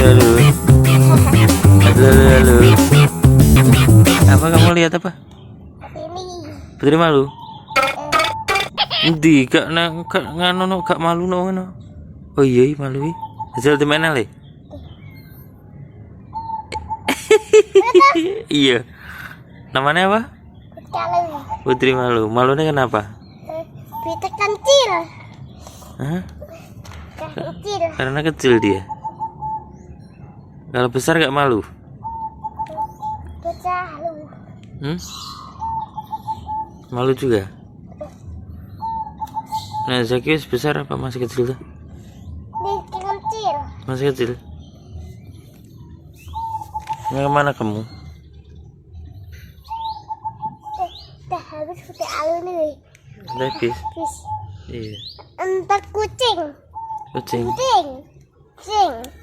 halo. Halo, halo. Apa kamu lihat apa? Ini. Putri malu? Ndi gak ngano gak malu no ngono. Oh iya malu iki. Hasil di mana le? Iya. Namanya apa? Kalau Putri malu. Malunya kenapa? kita kecil. Hah? Kecil. Karena kecil dia. Kalau besar gak malu? Kita lu. Malu juga. Nah, Zaki besar apa masih kecil tuh? Kecil. Masih kecil. Yang kemana kamu? Dah habis putih alu nih. Udah habis. Habis. Iya. Entah kucing. Kucing. Kucing. Kucing.